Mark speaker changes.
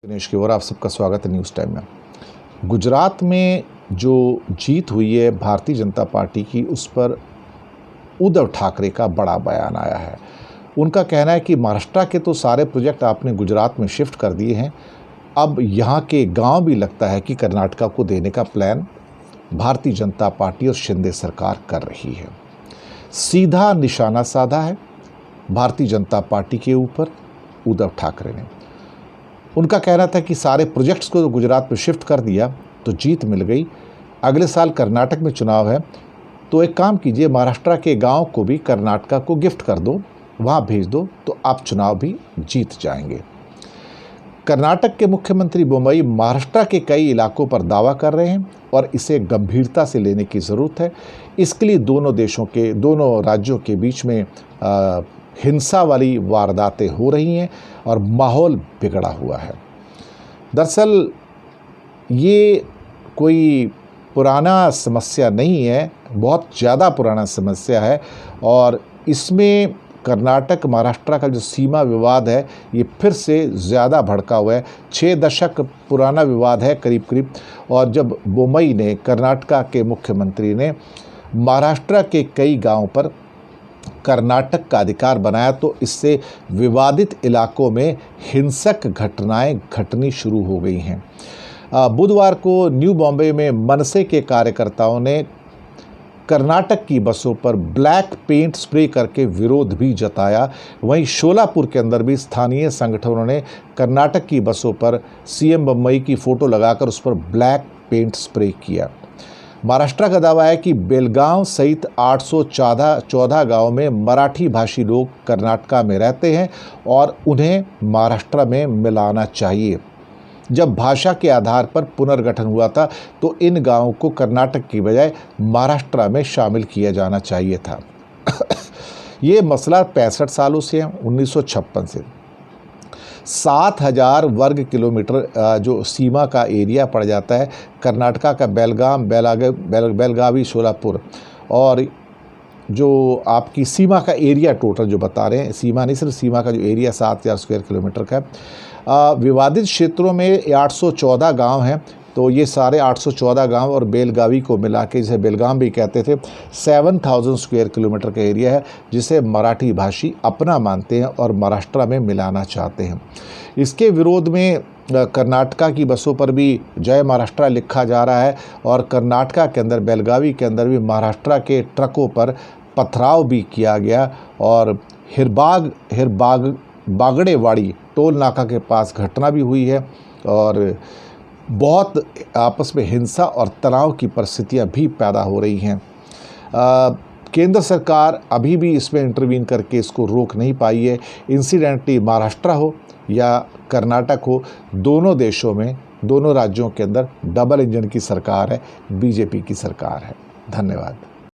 Speaker 1: दिनेश की ओर आप सबका स्वागत है न्यूज़ टाइम में। गुजरात में जो जीत हुई है भारतीय जनता पार्टी की, उस पर उद्धव ठाकरे का बड़ा बयान आया है। उनका कहना है कि महाराष्ट्र के तो सारे प्रोजेक्ट आपने गुजरात में शिफ्ट कर दिए हैं, अब यहाँ के गांव भी लगता है कि कर्नाटका को देने का प्लान भारतीय जनता पार्टी और शिंदे सरकार कर रही है। सीधा निशाना साधा है भारतीय जनता पार्टी के ऊपर उद्धव ठाकरे ने। उनका कहना था कि सारे प्रोजेक्ट्स को गुजरात में शिफ्ट कर दिया तो जीत मिल गई। अगले साल कर्नाटक में चुनाव है, तो एक काम कीजिए, महाराष्ट्र के गांव को भी कर्नाटका को गिफ्ट कर दो, वहां भेज दो, तो आप चुनाव भी जीत जाएंगे। कर्नाटक के मुख्यमंत्री बोम्मई महाराष्ट्र के कई इलाकों पर दावा कर रहे हैं और इसे गंभीरता से लेने की ज़रूरत है। इसके लिए दोनों राज्यों के बीच में हिंसा वाली वारदातें हो रही हैं और माहौल बिगड़ा हुआ है। दरअसल ये कोई पुराना समस्या नहीं है, बहुत ज़्यादा पुराना समस्या है और इसमें कर्नाटक महाराष्ट्र का जो सीमा विवाद है ये फिर से ज़्यादा भड़का हुआ है। 6 दशक पुराना विवाद है करीब करीब। और जब बोम्मई ने, कर्नाटका के मुख्यमंत्री ने महाराष्ट्र के कई गांवों पर कर्नाटक का अधिकार बनाया, तो इससे विवादित इलाकों में हिंसक घटनाएं घटनी शुरू हो गई हैं। बुधवार को न्यू बॉम्बे में मनसे के कार्यकर्ताओं ने कर्नाटक की बसों पर ब्लैक पेंट स्प्रे करके विरोध भी जताया। वहीं शोलापुर के अंदर भी स्थानीय संगठनों ने कर्नाटक की बसों पर सीएम बोम्मई की फ़ोटो लगाकर उस पर ब्लैक पेंट स्प्रे किया। महाराष्ट्र का दावा है कि बेलगांव सहित 814 गांव में मराठी भाषी लोग कर्नाटका में रहते हैं और उन्हें महाराष्ट्र में मिलाना चाहिए। जब भाषा के आधार पर पुनर्गठन हुआ था तो इन गांवों को कर्नाटक की बजाय महाराष्ट्र में शामिल किया जाना चाहिए था। ये मसला 65 सालों से है, 1956 से। 7000 वर्ग किलोमीटर जो सीमा का एरिया पड़ जाता है कर्नाटका का, बेलगावी, शोलापुर, और जो आपकी सीमा का एरिया टोटल जो बता रहे हैं, सीमा नहीं सिर्फ सीमा का जो एरिया 7000 स्क्वायर किलोमीटर का है। विवादित क्षेत्रों में 814 गांव हैं, तो ये सारे 814 गांव और बेलगावी को मिला के, जिसे बेलगाम भी कहते थे, 7000 स्क्वायर किलोमीटर का एरिया है जिसे मराठी भाषी अपना मानते हैं और महाराष्ट्र में मिलाना चाहते हैं। इसके विरोध में कर्नाटका की बसों पर भी जय महाराष्ट्र लिखा जा रहा है और कर्नाटका के अंदर, बेलगावी के अंदर भी महाराष्ट्र के ट्रकों पर पथराव भी किया गया और बागड़ेवाड़ी टोल नाका के पास घटना भी हुई है और बहुत आपस में हिंसा और तनाव की परिस्थितियां भी पैदा हो रही हैं। केंद्र सरकार अभी भी इसमें इंटरवीन करके इसको रोक नहीं पाई है। इंसिडेंटली महाराष्ट्र हो या कर्नाटक हो, दोनों देशों में, दोनों राज्यों के अंदर डबल इंजन की सरकार है, बीजेपी की सरकार है। धन्यवाद।